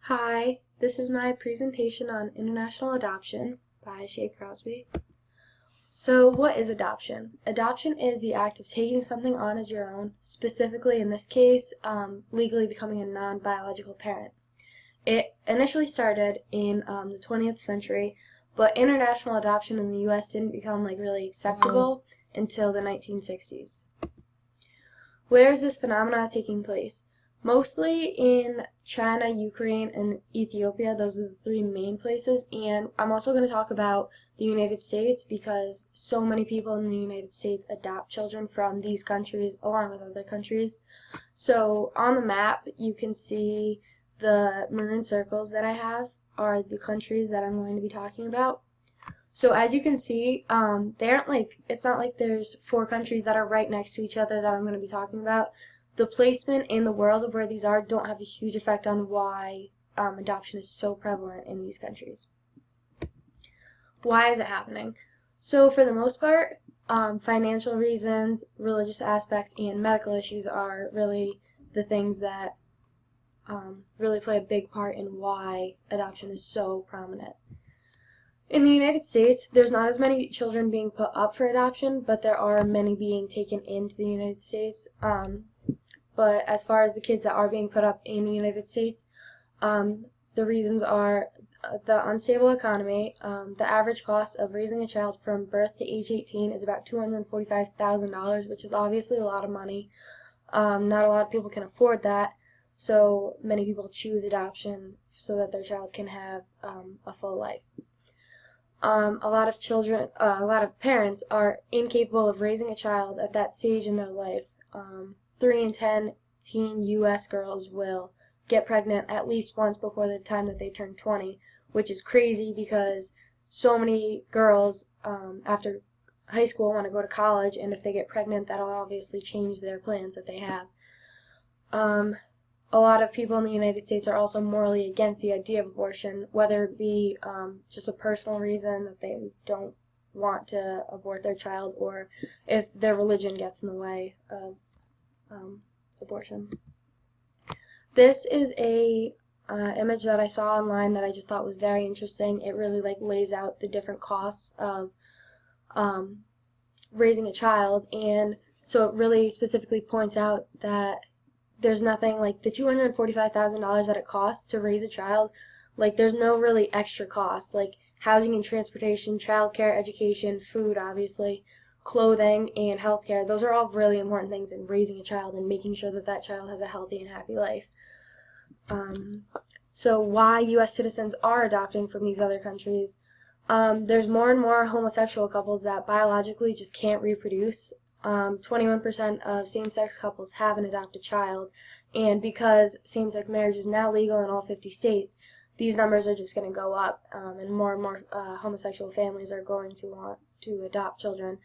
Hi, this is my presentation on international adoption by Shae Crosby. So, what is adoption? Adoption is the act of taking something on as your own, specifically in this case, legally becoming a non-biological parent. It initially started in the 20th century, but international adoption in the U.S. didn't become really acceptable until the 1960s. Where is this phenomena taking place? Mostly in China, Ukraine, and Ethiopia. Those are the three main places. And I'm also going to talk about the United States because so many people in the United States adopt children from these countries along with other countries. So on the map, you can see the maroon circles that I have are the countries that I'm going to be talking about. So as you can see, they aren't it's not like there's four countries that are right next to each other that I'm going to be talking about. The placement in the world of where these are don't have a huge effect on why adoption is so prevalent in these countries. Why is it happening? So for the most part, financial reasons, religious aspects, and medical issues are really the things that really play a big part in why adoption is so prominent. In the United States, there's not as many children being put up for adoption, but there are many being taken into the United States. But as far as the kids that are being put up in the United States, the reasons are the unstable economy. The average cost of raising a child from birth to age 18 is about $245,000, which is obviously a lot of money. Not a lot of people can afford that, so many people choose adoption so that their child can have a full life. A lot of parents are incapable of raising a child at that stage in their life. 3 in 10 teen U.S. girls will get pregnant at least once before the time that they turn 20, which is crazy because so many girls after high school want to go to college, and if they get pregnant, that'll obviously change their plans that they have. A lot of people in the United States are also morally against the idea of abortion, whether it be just a personal reason that they don't want to abort their child, or if their religion gets in the way of abortion. This is a image that I saw online that I just thought was very interesting. It really lays out the different costs of raising a child, and so it really specifically points out that there's nothing like the $245,000 that it costs to raise a child. There's no really extra costs, like housing and transportation, childcare, education, food, obviously, clothing, and healthcare. Those are all really important things in raising a child and making sure that that child has a healthy and happy life. So why U.S. citizens are adopting from these other countries. There's more and more homosexual couples that biologically just can't reproduce. 21% of same-sex couples have an adopted child, and because same-sex marriage is now legal in all 50 states, these numbers are just going to go up, and more homosexual families are going to want to adopt children.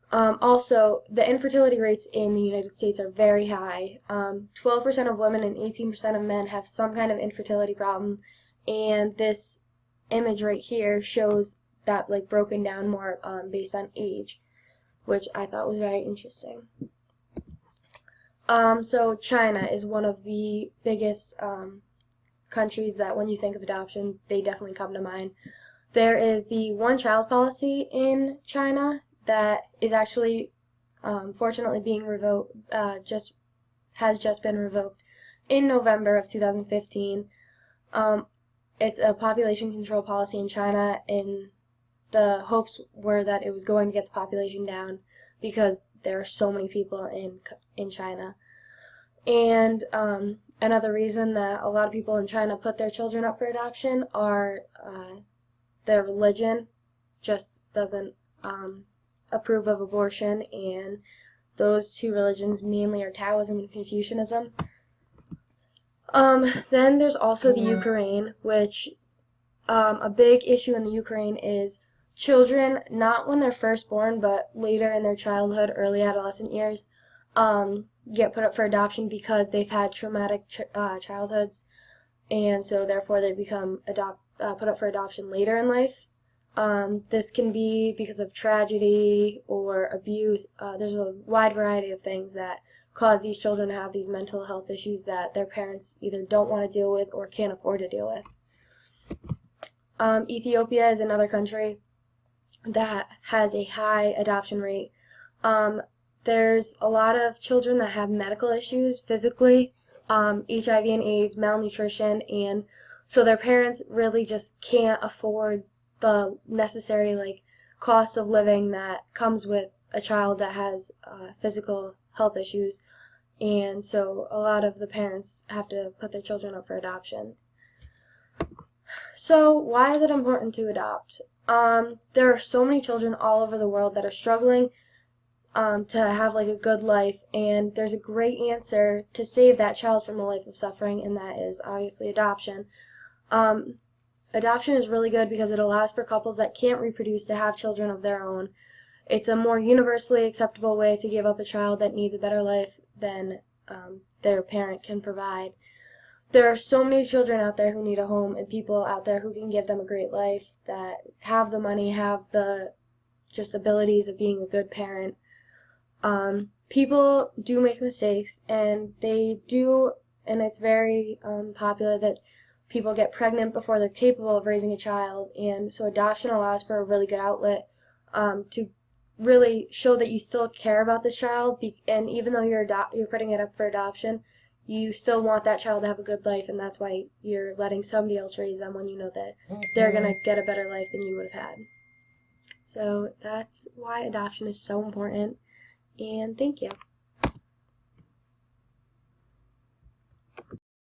Also, the infertility rates in the United States are very high. 12% of women and 18% of men have some kind of infertility problem, and this image right here shows that broken down more based on age, which I thought was very interesting. So China is one of the biggest countries that when you think of adoption, they definitely come to mind. There is the one-child policy in China that is actually, fortunately, being revoked. Has just been revoked in November of 2015. It's a population control policy in China, and the hopes were that it was going to get the population down because there are so many people in China. And another reason that a lot of people in China put their children up for adoption are their religion just doesn't approve of abortion, and those two religions mainly are Taoism and Confucianism. Then there's also the Ukraine, which a big issue in the Ukraine is children, not when they're first born, but later in their childhood, early adolescent years, get put up for adoption because they've had traumatic childhoods, and so therefore they become put up for adoption later in life. This can be because of tragedy or abuse. There's a wide variety of things that cause these children to have these mental health issues that their parents either don't want to deal with or can't afford to deal with. Ethiopia is another country that has a high adoption rate. There's a lot of children that have medical issues physically, HIV and AIDS, malnutrition, and so their parents really just can't afford the necessary cost of living that comes with a child that has physical health issues, and so a lot of the parents have to put their children up for adoption. So why is it important to adopt? There are so many children all over the world that are struggling to have a good life, and there's a great answer to save that child from a life of suffering, and that is obviously adoption. Adoption is really good because it allows for couples that can't reproduce to have children of their own. It's a more universally acceptable way to give up a child that needs a better life than their parent can provide. There are so many children out there who need a home, and people out there who can give them a great life, that have the money, have the just abilities of being a good parent. People do make mistakes, and they do, and it's very popular that people get pregnant before they're capable of raising a child, and so adoption allows for a really good outlet to really show that you still care about this child, and even though you're putting it up for adoption, you still want that child to have a good life, and that's why you're letting somebody else raise them when you know that they're going to get a better life than you would have had. So that's why adoption is so important, and thank you.